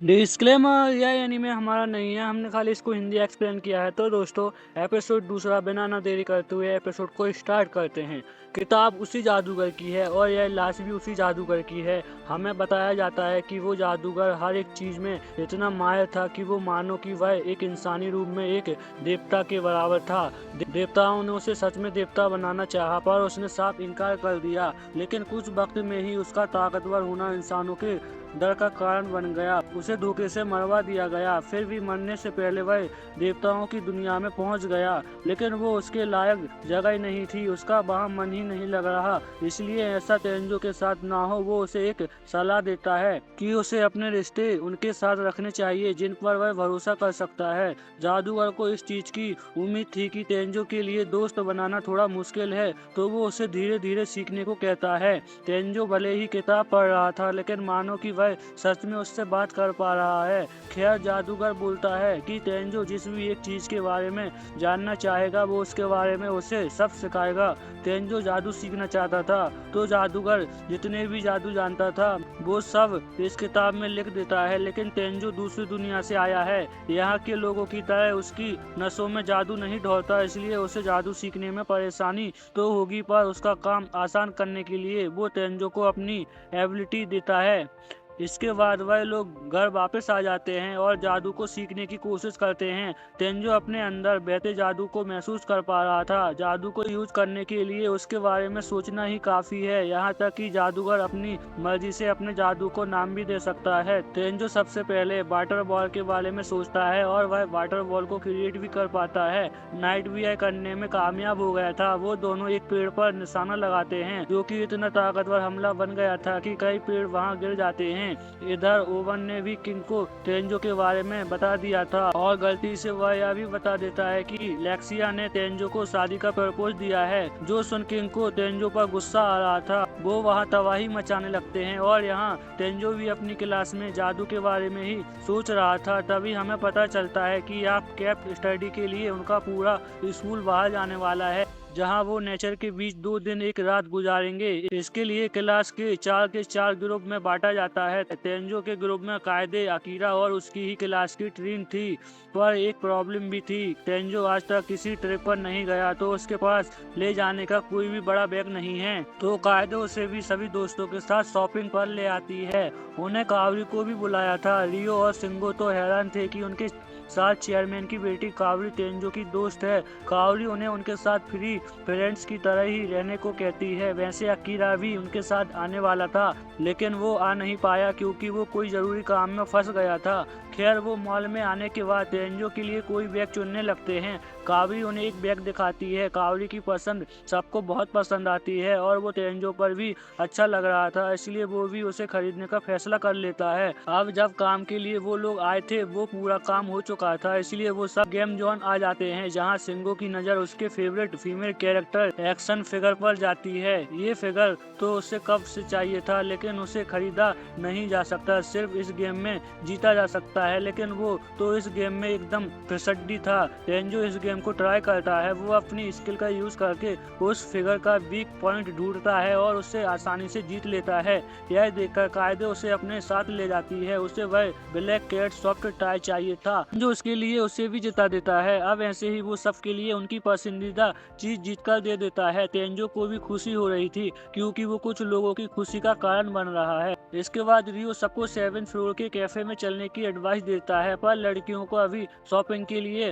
Disclaimer, यह anime हमारा नहीं है, हमने खाली इसको हिंदी एक्सप्लेन किया है। तो दोस्तों, एपिसोड दूसरा बिना ना देरी करते हुए एपिसोड को स्टार्ट करते हैं। किताब उसी जादूगर की है और यह लाश भी उसी जादूगर की है। हमें बताया जाता है कि वो जादूगर हर एक चीज में इतना माहिर था कि वो मानो कि वह एक इंसानी रूप में एक देवता के बराबर था। देवताओं ने उसे सच में देवता बनाना चाहा, पर उसने साफ इनकार कर दिया। लेकिन कुछ वक्त में ही उसका ताकतवर होना इंसानों के डर का कारण बन गया। उसे धोखे से मरवा दिया गया। फिर भी मरने से पहले वह देवताओं की दुनिया में पहुंच गया, लेकिन वो उसके लायक जगह ही नहीं थी। उसका वहां मन ही नहीं लग रहा। इसलिए ऐसा तेंजो के साथ ना हो। वो उसे एक सलाह देता है कि उसे अपने रिश्ते उनके साथ रखने चाहिए जिन पर वह भरोसा कर सकता है। जादूगर को इस चीज की उम्मीद थी कि तेंजो के लिए दोस्त बनाना थोड़ा मुश्किल है, तो वो उसे धीरे धीरे सीखने को कहता है। तेंजो भले ही किताब पढ़ रहा था, लेकिन मानो कि वह सच में उससे बात कर पा रहा है। खैर, जादूगर बोलता है कि तेंजो जिस भी एक चीज के बारे में जानना चाहेगा वो उसके बारे में उसे सब सिखाएगा। तेंजो जादू सीखना चाहता था, तो जादूगर जितने भी जादू जानता था वो सब इस किताब में लिख देता है। लेकिन तेंजो दूसरी दुनिया से आया है, यहाँ के लोगों की तरह उसकी नसों में जादू नहीं दौड़ता, इसलिए उसे जादू सीखने में परेशानी तो होगी, पर उसका काम आसान करने के लिए वो तेंजो को अपनी एबिलिटी देता है। इसके बाद वह लोग घर वापस आ जाते हैं और जादू को सीखने की कोशिश करते हैं। तेंजो अपने अंदर बहते जादू को महसूस कर पा रहा था। जादू को यूज करने के लिए उसके बारे में सोचना ही काफी है, यहाँ तक कि जादूगर अपनी मर्जी से अपने जादू को नाम भी दे सकता है। तेंजो सबसे पहले वाटर बॉल के बारे में सोचता है और वह वाटर बॉल को क्रिएट भी कर पाता है। नाइट भी यह करने में कामयाब हो गया था। वो दोनों एक पेड़ पर निशाना लगाते हैं, जो कि इतना ताकतवर हमला बन गया था कि कई पेड़ वहां गिर जाते हैं। इधर ओवन ने भी किंग को तेंजो के बारे में बता दिया था, और गलती से वह यह भी बता देता है कि लेक्सिया ने तेंजो को शादी का प्रपोज दिया है। जो सुन किंग को तेंजो पर गुस्सा आ रहा था, वो वहां तबाही मचाने लगते हैं। और यहाँ तेंजो भी अपनी क्लास में जादू के बारे में ही सोच रहा था। तभी हमें पता चलता है कि आप कैंप स्टडी के लिए उनका पूरा स्कूल बाहर जाने वाला है, जहां वो नेचर के बीच 2 दिन 1 रात गुजारेंगे। इसके लिए क्लास के 4 ग्रुप में बांटा जाता है। तेंजो के ग्रुप में कायदे, अकीरा और उसकी ही क्लास की ट्रीन थी, पर एक प्रॉब्लम भी थी। तेंजो आज तक किसी ट्रिप पर नहीं गया, तो उसके पास ले जाने का कोई भी बड़ा बैग नहीं है। तो कायदे उसे भी सभी दोस्तों के साथ शॉपिंग पर ले आती है। उन्हें कावरी को भी बुलाया था। रियो और सिंगो तो हैरान थे कि उनके साथ चेयरमैन की बेटी कावरी तेंजो की दोस्त है। कावरी उन्हें उनके साथ फ्री फ्रेंड्स की तरह ही रहने को कहती है। वैसे अकीरा भी उनके साथ आने वाला था, लेकिन वो आ नहीं पाया क्योंकि वो कोई जरूरी काम में फंस गया था। खैर, वो मॉल में आने के बाद तेंजो के लिए कोई बैग चुनने लगते हैं। कावरी उन्हें एक बैग दिखाती है। कावरी की पसंद सबको बहुत पसंद आती है और वो तेंजो पर भी अच्छा लग रहा था, इसलिए वो भी उसे खरीदने का फैसला कर लेता है। अब जब काम के लिए वो लोग आए थे, वो पूरा काम हो चुका था, इसलिए वो सब गेम जोन आ जाते हैं, जहाँ सिंगो की नजर उसके favourite female character action figure पर जाती है। ये फिगर तो उसे कब से चाहिए था, लेकिन उसे खरीदा नहीं जा सकता, सिर्फ इस गेम में जीता जा सकता है। लेकिन वो तो इस गेम में एकदम फिसड्डी था। तेंजो इस गेम को ट्राई करता है। वो अपनी स्किल का यूज करके उस फिगर का वीक पॉइंट ढूंढता है और उससे आसानी से जीत लेता है। यह देखकर कायदे उसे अपने साथ ले जाती है। उसे वह ब्लैक कैट सॉफ्ट टाई चाहिए था, जो उसके लिए उसे भी जिता देता है। अब ऐसे ही वो सबके लिए उनकी पसंदीदा चीज जीत कर दे देता है। तेंजो को भी खुशी हो रही थी, क्योंकि वो कुछ लोगों की खुशी का कारण बन रहा है। इसके बाद रियो सबको 7th फ्लोर के कैफे में चलने की एडवाइस देता है, पर लड़कियों को अभी शॉपिंग के लिए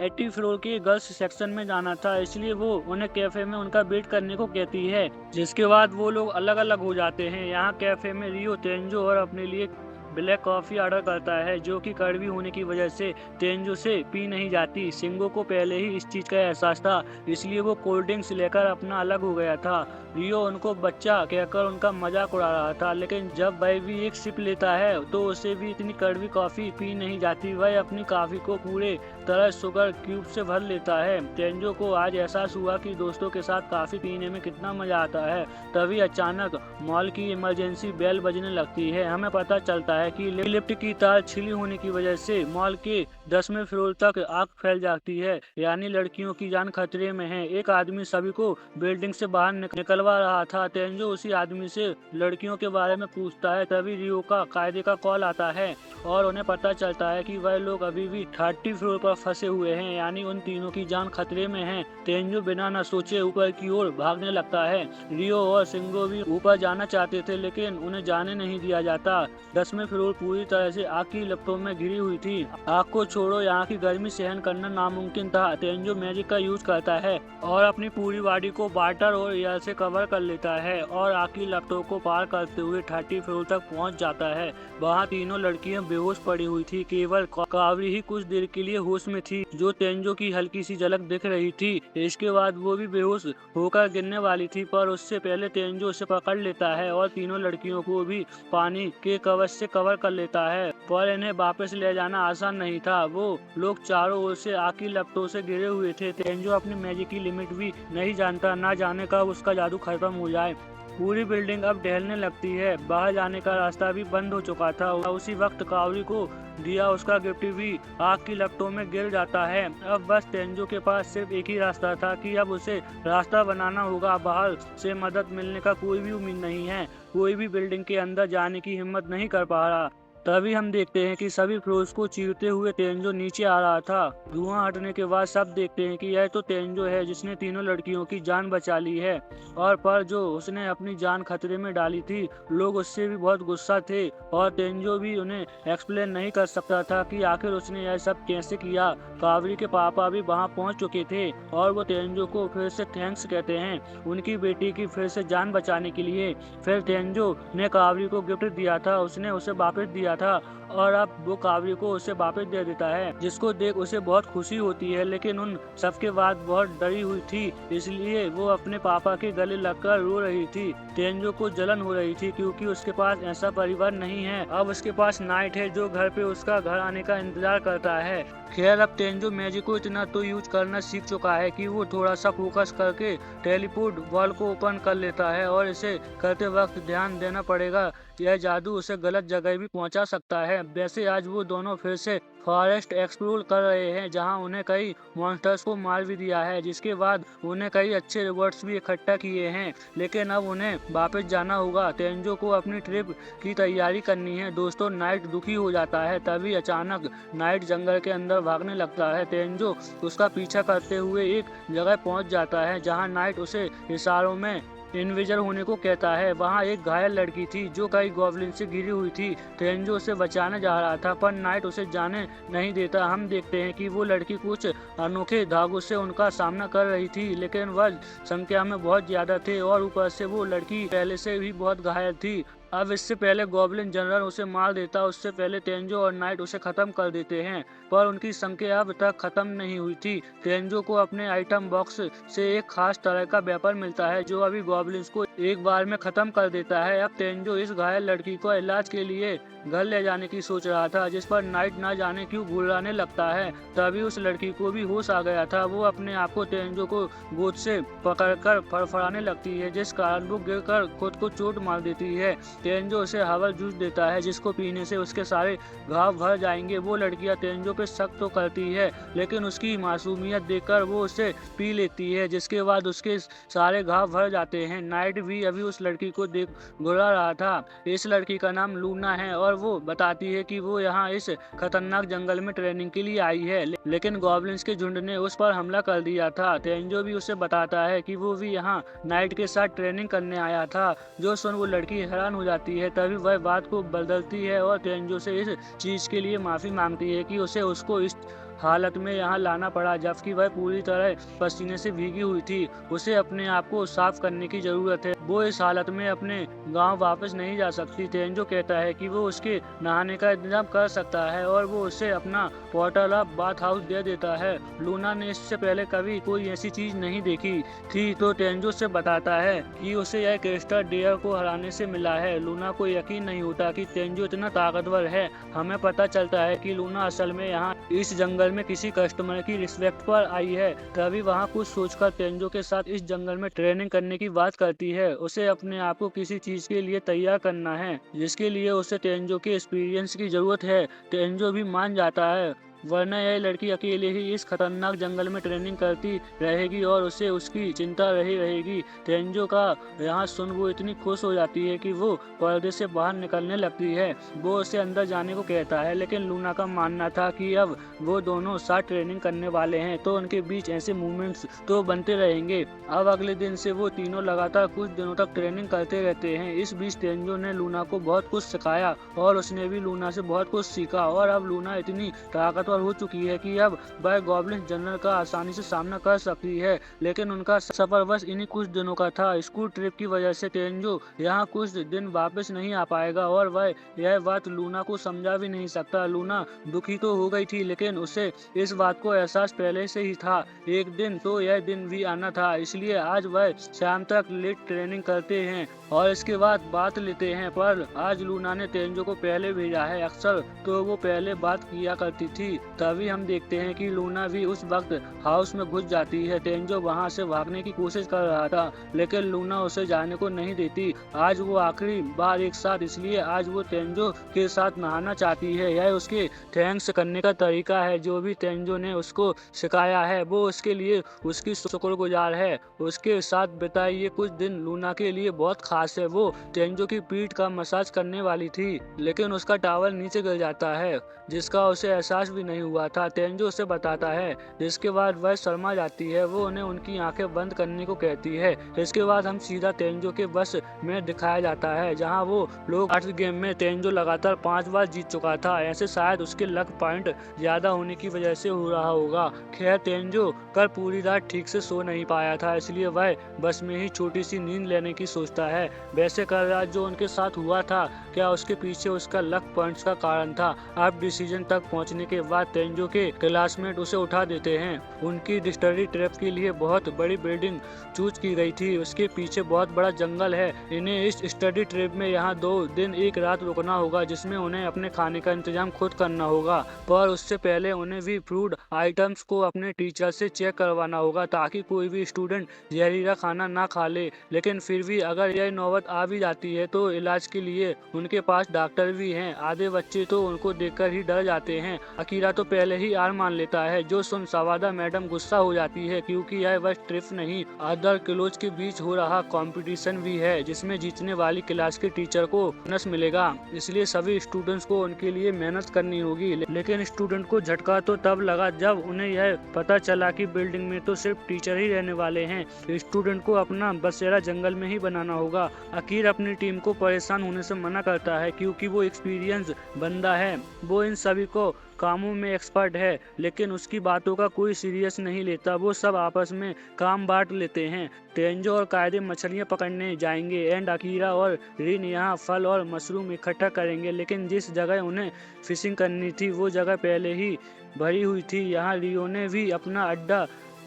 80 फ्लोर के गर्ल्स सेक्शन में जाना था, इसलिए वो उन्हें कैफे में उनका वेट करने को कहती है। जिसके बाद वो लोग अलग अलग हो जाते हैं। यहाँ कैफे में रियो तेंजो और अपने लिए ब्लैक कॉफी ऑर्डर करता है, जो कि कड़वी होने की वजह से तेंजो से पी नहीं जाती। सिंगो को पहले ही इस चीज का एहसास था, इसलिए वो कोल्ड ड्रिंक्स लेकर अपना अलग हो गया था। रियो उनको बच्चा कहकर उनका मजाक उड़ा रहा था, लेकिन जब वह भी एक सिप लेता है तो उसे भी इतनी कड़वी कॉफी पी नहीं जाती। वह अपनी कॉफी को पूरे तरह शुगर क्यूब से भर लेता है। तेंजो को आज एहसास हुआ कि दोस्तों के साथ कॉफी पीने में कितना मजा आता है। तभी अचानक मॉल की इमरजेंसी बेल बजने लगती है। हमें पता चलता है है कि लिफ्ट की तार छिली होने की वजह से मॉल के 10वें फ्लोर तक आग फैल जाती है, यानी लड़कियों की जान खतरे में है। एक आदमी सभी को बिल्डिंग से बाहर निकलवा रहा था। तेंजो उसी आदमी से लड़कियों के बारे में पूछता है, तभी रियो का कायदे का कॉल आता है और उन्हें पता चलता है कि वह लोग अभी भी 30 फ्लोर पर फंसे हुए हैं, यानी उन तीनों की जान खतरे में है। तेंजो बिना न सोचे ऊपर की ओर भागने लगता है। रियो और सिंगो भी ऊपर जाना चाहते थे, लेकिन उन्हें जाने नहीं दिया जाता। 10वें फ्लोर पूरी तरह से आग की लपटों में घिरी हुई थी। आग को छोड़ो, यहाँ की गर्मी सहन करना नामुमकिन था। तेंजो मैजिक का यूज करता है और अपनी पूरी बॉडी को वाटर और एयर से कवर कर लेता है और आग की लपटों को पार करते हुए 30 फ्लोर तक पहुँच जाता है। वहाँ तीनों लड़कियां बेहोश पड़ी हुई थी। केवल कावरी ही कुछ देर के लिए होश में थी, जो तेंजो की हल्की सी झलक दिख रही थी। इसके बाद वो भी बेहोश होकर गिरने वाली थी, पर उससे पहले तेंजो उसे पकड़ लेता है और तीनों लड़कियों को भी पानी के कवच से कवर कर लेता है। पर इन्हें वापस ले जाना आसान नहीं था। वो लोग चारों ओर से आग की लपटों से घिरे हुए थे। तेंजो अपनी मैजिक की लिमिट भी नहीं जानता, ना जाने कब उसका जादू खत्म हो जाए। पूरी बिल्डिंग अब ढहलने लगती है। बाहर जाने का रास्ता भी बंद हो चुका था। उसी वक्त कावरी को दिया उसका गिफ्ट भी आग की लपटों में गिर जाता है। अब बस तेंजो के पास सिर्फ एक ही रास्ता था कि अब उसे रास्ता बनाना होगा। बाहर से मदद मिलने का कोई भी उम्मीद नहीं है। कोई भी बिल्डिंग के अंदर जाने की हिम्मत नहीं कर पा रहा। तभी हम देखते हैं कि सभी फ्लोर्स को चीरते हुए तेंजो नीचे आ रहा था। धुआं हटने के बाद सब देखते हैं कि यह तो तेंजो है जिसने तीनों लड़कियों की जान बचा ली है, और पर जो उसने अपनी जान खतरे में डाली थी। लोग उससे भी बहुत गुस्सा थे और तेंजो भी उन्हें एक्सप्लेन नहीं कर सकता था कि आखिर उसने यह सब कैसे किया। कावरी के पापा भी वहां पहुंच चुके थे और वो तेंजो को फिर से थैंक्स कहते हैं उनकी बेटी की फिर से जान बचाने के लिए। फिर तेंजो ने कावरी को गिफ्ट दिया था, उसने उसे वापस दिया था और अब वो कावरी को उसे वापस दे देता है, जिसको देख उसे बहुत खुशी होती है। लेकिन उन सबके बाद बहुत डरी हुई थी, इसलिए वो अपने पापा के गले लगकर रो रही थी। तेंजो को जलन हो रही थी क्योंकि उसके पास ऐसा परिवार नहीं है। अब उसके पास नाइट है जो घर पे उसका घर आने का इंतजार करता है। खैर, अब तेंजो मैजिक को इतना तो यूज करना सीख चुका है कि वो थोड़ा सा फोकस करके टेलीपोर्ट वॉल को ओपन कर लेता है, और इसे करते वक्त ध्यान देना पड़ेगा, यह जादू उसे गलत जगह भी पहुंचा सकता है। वैसे आज वो दोनों फिर से फॉरेस्ट एक्सप्लोर कर रहे हैं, जहां उन्हें कई मॉन्स्टर्स को मार भी दिया है, जिसके बाद उन्हें कई अच्छे रिवॉर्ड्स भी इकट्ठा किए हैं। लेकिन अब उन्हें वापस जाना होगा। तेंजो को अपनी ट्रिप की तैयारी करनी है। दोस्तों, नाइट दुखी हो जाता है। तभी अचानक नाइट जंगल के अंदर भागने लगता है। तेंजो उसका पीछा करते हुए एक जगह पहुंच जाता है जहां नाइट उसे इशारों में इनविजिबल होने को कहता है। वहाँ एक घायल लड़की थी जो कई गॉब्लिन से घिरी हुई थी। तेंजो उसे बचाने जा रहा था, पर नाइट उसे जाने नहीं देता। हम देखते हैं कि वो लड़की कुछ अनोखे धागों से उनका सामना कर रही थी, लेकिन वह संख्या में बहुत ज्यादा थे और ऊपर से वो लड़की पहले से भी बहुत घायल थी। अब इससे पहले गॉब्लिन जनरल उसे मार देता, उससे पहले तेंजो और नाइट उसे खत्म कर देते हैं, पर उनकी संख्या अब तक खत्म नहीं हुई थी। तेंजो को अपने आइटम बॉक्स से एक खास तरह का वेपन मिलता है जो अभी गॉब्लिन्स को एक बार में खत्म कर देता है। अब तेंजो इस घायल लड़की को इलाज के लिए घर ले जाने की सोच रहा था, जिस पर नाइट ना जाने क्यों घुराने लगता है। तभी उस लड़की को भी होश आ गया था। वो अपने आप को तेंजो को गोद से पकड़कर फड़फड़ाने लगती है, जिस कारण वो गिरकर खुद को चोट मार देती है। तेंजो उसे हर्बल जूस देता है, जिसको पीने से उसके सारे घाव भर जाएंगे। वो लड़कियां तेंजो पे शक तो करती है, लेकिन उसकी मासूमियत देखकर वो उसे पी लेती है, जिसके बाद उसके सारे घाव भर जाते हैं। नाइट भी अभी उस लड़की को देख घुरा रहा था। इस लड़की का नाम लूना है और वो बताती है कि वो यहाँ इस खतरनाक जंगल में ट्रेनिंग के लिए आई है, लेकिन गॉब्लिन्स के झुंड ने उस पर हमला कर दिया था। तेंजो भी उसे बताता है कि वो भी यहाँ नाइट के साथ ट्रेनिंग करने आया था, जो सुन वो लड़की हैरान हो जाती है। तभी वह बात को बदलती है और तेंजो से इस चीज के लिए माफी मांगती है कि उसे उसको इस हालत में यहाँ लाना पड़ा, जबकि वह पूरी तरह पसीने से भीगी हुई थी। उसे अपने आप को साफ करने की जरूरत है। वो इस हालत में अपने गांव वापस नहीं जा सकती। तेंजो कहता है कि वो उसके नहाने का इंतजाम कर सकता है और वो उसे अपना पोर्टल अप बाथ हाउस दे देता है। लूना ने इससे पहले कभी कोई ऐसी चीज नहीं देखी थी, तो तेंजो से बताता है कि उसे यह क्रिस्टल डेयर को हराने से मिला है। लूना को यकीन नहीं होता कि तेंजो इतना ताकतवर है। हमें पता चलता है कि लूना असल में यहाँ इस जंगल जंगल में किसी कस्टमर की रिस्पेक्ट पर आई है। तभी वहाँ कुछ सोचकर तेंजो के साथ इस जंगल में ट्रेनिंग करने की बात करती है। उसे अपने आप को किसी चीज के लिए तैयार करना है जिसके लिए उसे तेंजो के एक्सपीरियंस की जरूरत है। तेंजो भी मान जाता है, वरना यह लड़की अकेले ही इस खतरनाक जंगल में ट्रेनिंग करती रहेगी और उसे उसकी चिंता रही रहेगी। तेंजो का यहाँ सुन वो इतनी खुश हो जाती है कि वो पर्दे से बाहर निकलने लगती है। वो उसे अंदर जाने को कहता है, लेकिन लूना का मानना था कि अब वो दोनों साथ ट्रेनिंग करने वाले हैं तो उनके बीच ऐसे मूवमेंट्स तो बनते रहेंगे। अब अगले दिन से वो तीनों लगातार कुछ दिनों तक ट्रेनिंग करते रहते हैं। इस बीच तेंजो ने लूना को बहुत कुछ सिखाया और उसने भी लूना से बहुत कुछ सीखा और अब लूना इतनी ताकतवर हो चुकी है कि अब वह गॉब्लिन जनरल का आसानी से सामना कर सकती है। लेकिन उनका सफर बस इन्हीं कुछ दिनों का था। स्कूल ट्रिप की वजह से तेंजो यहाँ कुछ दिन वापस नहीं आ पाएगा और वह यह बात लूना को समझा भी नहीं सकता। लूना दुखी तो हो गई थी, लेकिन उसे इस बात को एहसास पहले से ही था। एक दिन तो यह दिन भी आना था, इसलिए आज वह शाम तक लेट ट्रेनिंग करते हैं और इसके बाद बात लेते हैं। पर आज लूना ने तेंजो को पहले भेजा है। अक्सर तो वो पहले बात किया करती थी। तभी हम देखते हैं कि लूना भी उस वक्त हाउस में घुस जाती है। तेंजो वहां से भागने की कोशिश कर रहा था, लेकिन लूना उसे जाने को नहीं देती। आज वो आखिरी बार एक साथ, इसलिए आज वो तेंजो के साथ नहाना चाहती है। यह उसके थैंक्स करने का तरीका है। जो भी तेंजो ने उसको सिखाया है वो उसके लिए उसकी शुक्रगुजार है। उसके साथ बिताए ये कुछ दिन लूना के लिए बहुत खास है। वो तेंजो की पीठ का मसाज करने वाली थी, लेकिन उसका टॉवल नीचे गिर जाता है जिसका उसे एहसास भी नहीं हुआ था। तेंजो उसे बताता है, जिसके बाद वह शर्मा जाती है। वो उन्हें उनकी आंखें बंद करने को कहती है। इसके बाद हम सीधा तेंजो के बस में दिखाया जाता है, जहां वो लोग अर्थ गेम में तेंजो लगातार 5 बार जीत चुका था। ऐसे शायद उसके लक पॉइंट ज्यादा होने की वजह से हो रहा होगा। खैर, तेंजो कल पूरी रात ठीक से सो नहीं पाया था, इसलिए वह बस में ही छोटी सी नींद लेने की सोचता है। वैसे कल रात जो उनके साथ हुआ था, क्या उसके पीछे उसका लक पॉइंट्स का कारण था? अब डिसीजन तक पहुंचने के बाद तेंजो के क्लासमेट उसे उठा देते हैं। उनकी स्टडी ट्रिप के लिए बहुत बड़ी बिल्डिंग चूज की गई थी। उसके पीछे बहुत बड़ा जंगल है। इन्हें इस स्टडी ट्रिप में यहाँ 2 दिन 1 रात रुकना होगा, जिसमें उन्हें अपने खाने का इंतजाम खुद करना होगा। पर उससे पहले उन्हें भी फूड आइटम्स को अपने टीचर से चेक करवाना होगा, ताकि कोई भी स्टूडेंट जहरीला खाना ना खा ले। लेकिन फिर भी अगर यह नौबत आ भी जाती है तो इलाज के लिए उनके पास डॉक्टर भी हैं। आधे बच्चे तो उनको देखकर ही डर जाते हैं। अकीरा तो पहले ही हार मान लेता है, जो सुन सवादा मैडम गुस्सा हो जाती है, क्योंकि यह बस ट्रिप नहीं, अदर क्लोज के बीच हो रहा कंपटीशन भी है, जिसमें जीतने वाली क्लास के टीचर को बोनस मिलेगा। इसलिए सभी स्टूडेंट्स को उनके लिए मेहनत करनी होगी। लेकिन स्टूडेंट को झटका तो तब लगा जब उन्हें यह पता चला कि बिल्डिंग में तो सिर्फ टीचर ही रहने वाले हैं। स्टूडेंट को अपना बसेरा जंगल में ही बनाना होगा। अकीर अपनी टीम को परेशान होने से मना करता है, क्योंकि वो एक्सपीरियंस बंदा है। वो इन सभी को कामों में एक्सपर्ट है, लेकिन उसकी बातों का कोई सीरियस नहीं लेता। वो सब आपस में काम बांट लेते हैं। तेंजो और कायदे मछलियां पकड़ने जाएंगे एंड अकीरा और रिन यहाँ फल और मशरूम इकट्ठा करेंगे। लेकिन जिस जगह उन्हें फिशिंग करनी थी वो जगह पहले ही भरी हुई थी। यहाँ रियो ने भी अपना अड्डा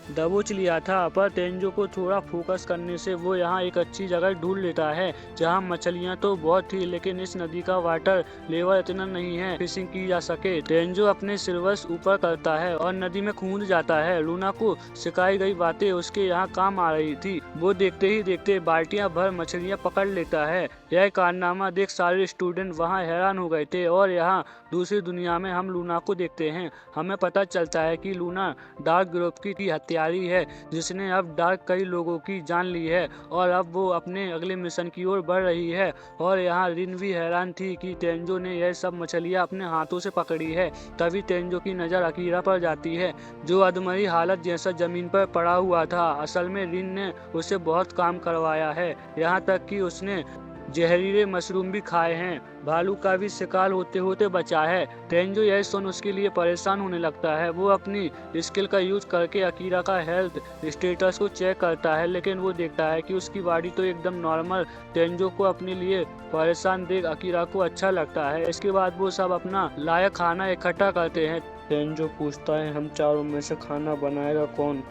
दबोच लिया था, पर तेंजो को थोड़ा फोकस करने से वो यहाँ एक अच्छी जगह ढूंढ लेता है जहाँ मछलियाँ तो बहुत थी, लेकिन इस नदी का वाटर लेवल इतना नहीं है फिशिंग की जा सके। तेंजो अपने सिरवस ऊपर करता है और नदी में कूद जाता है। लूना को सिखाई गई बातें उसके यहाँ काम आ रही थी। वो देखते ही देखते बाल्टियां भर मछलियाँ पकड़ लेता है। यह कारनामा देख सारे स्टूडेंट वहाँ हैरान हो गए थे। और यहाँ दूसरी दुनिया में हम लूना को देखते हैं। हमें पता चलता है कि लूना डार्क ग्रुप की हत्यारी है, जिसने अब डार्क कई लोगों की जान ली है और अब वो अपने अगले मिशन की ओर बढ़ रही है। और यहाँ रिन भी हैरान थी कि तेंजो ने यह सब मछलियाँ अपने हाथों से पकड़ी है। तभी तेंजो की नज़र अकीरा पर जाती है, जो अधमरी हालत जैसा जमीन पर पड़ा हुआ था। असल में रिन ने उसे बहुत काम करवाया है, यहाँ तक कि उसने जहरीले मशरूम भी खाए हैं। भालू का भी शिकार होते होते बचा है। तेंजो यह सुन उसके लिए परेशान होने लगता है। वो अपनी स्किल का यूज करके अकीरा का हेल्थ स्टेटस को चेक करता है, लेकिन वो देखता है कि उसकी बॉडी तो एकदम नॉर्मल। तेंजो को अपने लिए परेशान देख अकीरा को अच्छा लगता है। इसके बाद वो सब अपना लायक खाना इकट्ठा करते हैं। तेंजो पूछता है, हम चारों में से खाना बनाएगा कौन?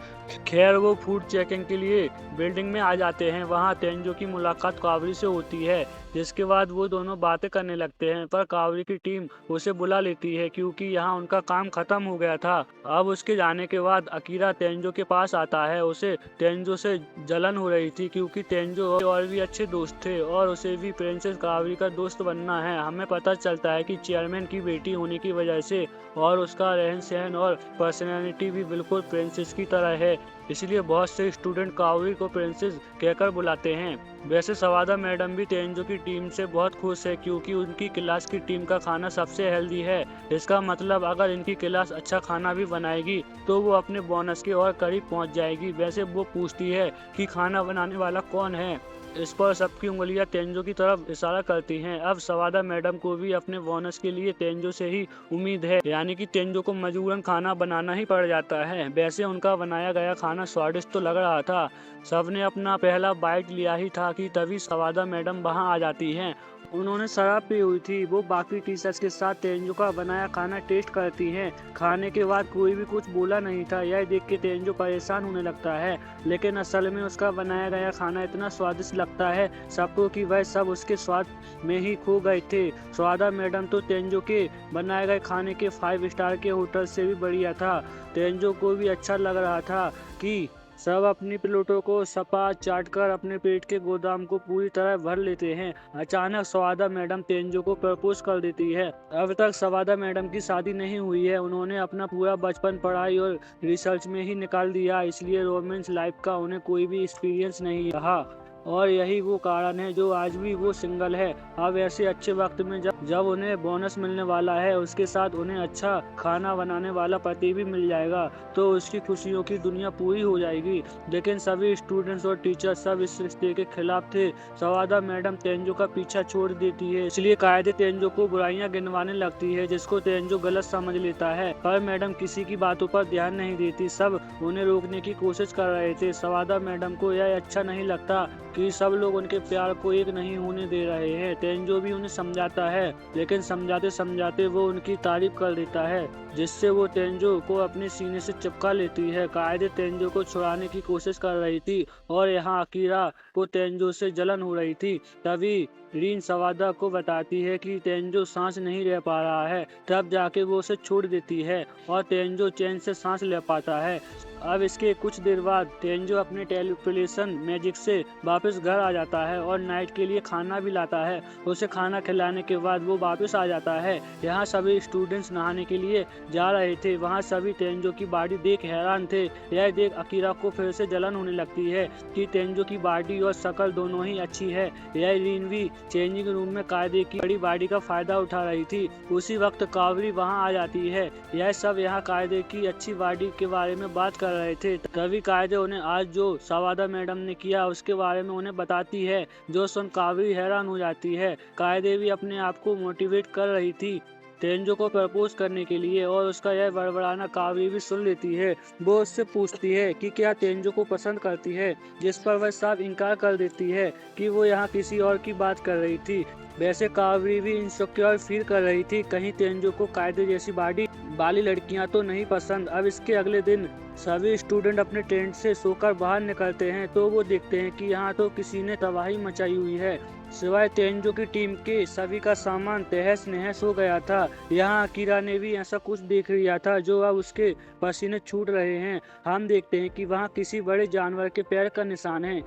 खैर वो फूड चेकिंग के लिए बिल्डिंग में आ जाते हैं। वहाँ तेंजो की मुलाकात कावरी से होती है, जिसके बाद वो दोनों बातें करने लगते हैं। पर कावरी की टीम उसे बुला लेती है क्योंकि यहाँ उनका काम खत्म हो गया था। अब उसके जाने के बाद अकीरा तेंजो के पास आता है। उसे तेंजो से जलन हो रही थी क्योंकि तेंजो और भी अच्छे दोस्त थे और उसे भी प्रिंसेस कावरी का दोस्त बनना है। हमें पता चलता है कि चेयरमैन की बेटी होने की वजह से और उसका रहन सहन और पर्सनैलिटी भी बिल्कुल प्रिंसेस की तरह है, इसलिए बहुत से स्टूडेंट कावरी को प्रिंसेस कहकर बुलाते हैं। वैसे सवादा मैडम भी तेंजो की टीम से बहुत खुश है क्योंकि उनकी क्लास की टीम का खाना सबसे हेल्दी है। इसका मतलब अगर इनकी क्लास अच्छा खाना भी बनाएगी तो वो अपने बोनस के और करीब पहुंच जाएगी। वैसे वो पूछती है कि खाना बनाने वाला कौन है। इस पर सबकी उंगलियां तेंजो की तरफ इशारा करती हैं। अब सवादा मैडम को भी अपने बोनस के लिए तेंजो से ही उम्मीद है, यानी कि तेंजो को मजबूरन खाना बनाना ही पड़ जाता है। वैसे उनका बनाया गया खाना स्वादिष्ट तो लग रहा था। सबने अपना पहला बाइट लिया ही था कि तभी सवादा मैडम वहां आ जाती हैं। उन्होंने शराब पी हुई थी। वो बाकी टीचर्स के साथ तेंजो का बनाया खाना टेस्ट करती हैं। खाने के बाद कोई भी कुछ बोला नहीं था। यह देख के तेंजो परेशान होने लगता है, लेकिन असल में उसका बनाया गया खाना इतना स्वादिष्ट लगता है सबको कि वह सब उसके स्वाद में ही खो गए थे। स्वादा मैडम तो तेंजो के बनाए गए खाने के 5 स्टार के होटल से भी बढ़िया था। तेंजो को भी अच्छा लग रहा था कि सब अपनी प्लेटों को सपा चाटकर अपने पेट के गोदाम को पूरी तरह भर लेते हैं। अचानक सवादा मैडम तेंजो को प्रपोज कर देती है। अब तक सवादा मैडम की शादी नहीं हुई है। उन्होंने अपना पूरा बचपन पढ़ाई और रिसर्च में ही निकाल दिया, इसलिए रोमांस लाइफ का उन्हें कोई भी एक्सपीरियंस नहीं रहा और यही वो कारण है जो आज भी वो सिंगल है। अब ऐसे अच्छे वक्त में जब उन्हें बोनस मिलने वाला है, उसके साथ उन्हें अच्छा खाना बनाने वाला पति भी मिल जाएगा, तो उसकी खुशियों की दुनिया पूरी हो जाएगी। लेकिन सभी स्टूडेंट्स और टीचर सब इस रिश्ते के खिलाफ थे। सवादा मैडम तेंजो का पीछा छोड़ देती है, इसलिए कायदे तेंजो को बुराइयां गिनवाने लगती है, जिसको तेंजो गलत समझ लेता है। पर मैडम किसी की बातों पर ध्यान नहीं देती। सब उन्हें रोकने की कोशिश कर रहे थे। सवादा मैडम को यह अच्छा नहीं लगता कि सब लोग उनके प्यार को एक नहीं होने दे रहे हैं। तेंजो भी उन्हें समझाता है, लेकिन समझाते समझाते वो उनकी तारीफ कर देता है, जिससे वो तेंजो को अपने सीने से चिपका लेती है। कायदे तेंजो को छुड़ाने की कोशिश कर रही थी और यहाँ अकीरा को तेंजो से जलन हो रही थी। तभी रीन सवादा को बताती है कि तेंजो सांस नहीं ले पा रहा है। तब जाके वो उसे छोड़ देती है और तेंजो चैन से सांस ले पाता है। अब इसके कुछ देर बाद तेंजो अपने टेलीपोर्टेशन मैजिक से वापस घर आ जाता है और नाइट के लिए खाना भी लाता है। उसे खाना खिलाने के बाद वो वापस आ जाता है। यहाँ सभी स्टूडेंट्स नहाने के लिए जा रहे थे। वहाँ सभी तेंजो की बॉडी देख हैरान थे। यह देख अकीरा को फिर से जलन होने लगती है कि तेंजो की बॉडी और शक्ल दोनों ही अच्छी है। यह रीन भी चेंजिंग रूम में कायदे की बड़ी बॉडी का फायदा उठा रही थी। उसी वक्त कावरी वहाँ आ जाती है। यह सब यहाँ कायदे की अच्छी बॉडी के बारे में बात कर रहे थे। तभी कायदे उन्हें आज जो सवादा मैडम ने किया उसके बारे में उन्हें बताती है, जो सुन कावरी हैरान हो जाती है। कायदे भी अपने आप को मोटिवेट कर रही थी तेंजो को प्रपोज करने के लिए और उसका यह बड़बड़ाना कावरी भी सुन लेती है। वो उससे पूछती है कि क्या तेंजो को पसंद करती है, जिस पर वह साफ इनकार कर देती है कि वो यहाँ किसी और की बात कर रही थी। वैसे कावरी भी इनसिक्योर फील कर रही थी, कहीं तेंजो को कायदे जैसी बॉडी वाली लड़कियां तो नहीं पसंद। अब इसके अगले दिन सभी स्टूडेंट अपने टेंट से सोकर बाहर निकलते हैं तो वो देखते हैं कि यहाँ तो किसी ने तबाही मचाई हुई है। सिवाय तेंजो की टीम के सभी का सामान तहस नहस हो गया था। यहाँ अकीरा ने भी ऐसा कुछ देख लिया था, जो अब उसके पसीने छूट रहे हैं। हम देखते हैं कि वहाँ किसी बड़े जानवर के पैर का निशान है।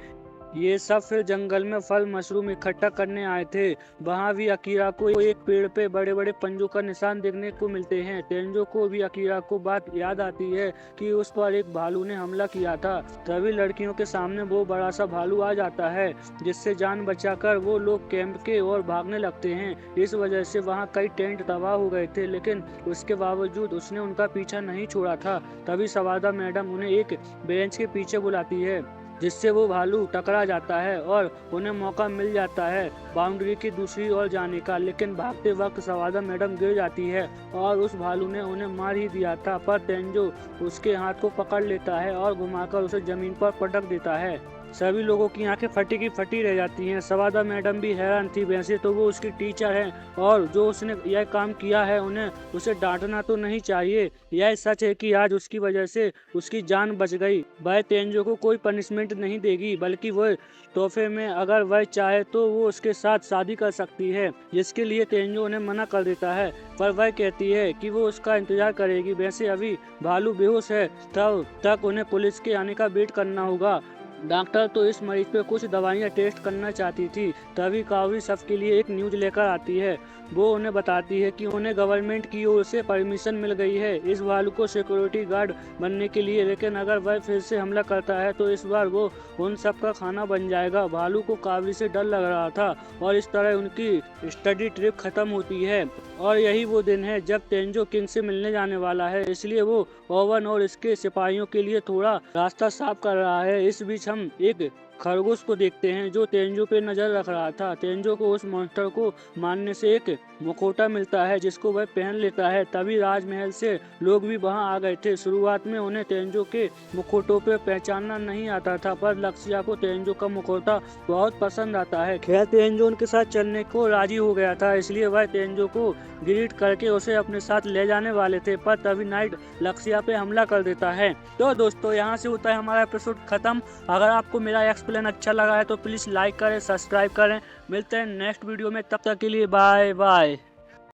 ये सब फिर जंगल में फल मशरूम इकट्ठा करने आए थे। वहाँ भी अकीरा को एक पेड़ पे बड़े बड़े पंजों का निशान देखने को मिलते हैं। तेंजो को भी अकीरा को बात याद आती है कि उस पर एक भालू ने हमला किया था। तभी लड़कियों के सामने वो बड़ा सा भालू आ जाता है, जिससे जान बचाकर वो लोग कैंप के ओर भागने लगते हैं। इस वजह से वहाँ कई टेंट तबाह हो गए थे, लेकिन उसके बावजूद उसने उनका पीछा नहीं छोड़ा था। तभी सवादा मैडम उन्हें एक बेंच के पीछे बुलाती है, जिससे वो भालू टकरा जाता है और उन्हें मौका मिल जाता है बाउंड्री की दूसरी ओर जाने का। लेकिन भागते वक्त सवादा मैडम गिर जाती है और उस भालू ने उन्हें मार ही दिया था, पर तेंजो उसके हाथ को पकड़ लेता है और घुमाकर उसे जमीन पर पटक देता है। सभी लोगों की आंखें फटी की फटी रह जाती हैं। सवादा मैडम भी हैरान थी। वैसे तो वो उसकी टीचर है और जो उसने यह काम किया है उन्हें उसे डांटना तो नहीं चाहिए। यह सच है कि आज उसकी वजह से उसकी जान बच गई। वह तेंजो को कोई पनिशमेंट नहीं देगी, बल्कि वह तोहफे में अगर वह चाहे तो वो उसके साथ शादी कर सकती है, जिसके लिए तेंजो उन्हें मना कर देता है। पर वह कहती है कि वो उसका इंतजार करेगी। वैसे अभी भालू बेहोश है, तब तक उन्हें पुलिस के आने का वेट करना होगा। डॉक्टर तो इस मरीज पे कुछ दवाइयाँ टेस्ट करना चाहती थी। तभी कावरी सबके लिए एक न्यूज लेकर आती है। वो उन्हें बताती है कि उन्हें गवर्नमेंट की ओर से परमिशन मिल गई है इस भालू को सिक्योरिटी गार्ड बनने के लिए, लेकिन अगर वह फिर से हमला करता है तो इस बार वो उन सब का खाना बन जाएगा। भालू को कावरी से डर लग रहा था और इस तरह उनकी स्टडी ट्रिप खत्म होती है। और यही वो दिन है जब तेंजो किंग से मिलने जाने वाला है, इसलिए वो ओवन और इसके सिपाहियों के लिए थोड़ा रास्ता साफ कर रहा है। इस बीच हम एक खरगोश को देखते हैं जो तेंजो पे नजर रख रहा था। तेंजो को उस मॉन्स्टर को मारने से एक मुखौटा मिलता है जिसको वह पहन लेता है। तभी राजमहल से लोग भी वहां आ गए थे। शुरुआत में उन्हें तेंजो के मुखौटों पे पहचानना नहीं आता था, पर लक्ष्या को तेंजो का मुखौटा बहुत पसंद आता है। खैर तेंजो उनके साथ चलने को राजी हो गया था, इसलिए वह तेंजो को ग्रीट करके उसे अपने साथ ले जाने वाले थे, पर तभी नाइट लक्ष्या पे हमला कर देता है। तो दोस्तों यहाँ से होता है हमारा एपिसोड खत्म। अगर आपको मेरा एक्सप्लेन अच्छा लगा है तो प्लीज लाइक करें, सब्सक्राइब करें। मिलते हैं नेक्स्ट वीडियो में, तब तक के लिए बाय बाय।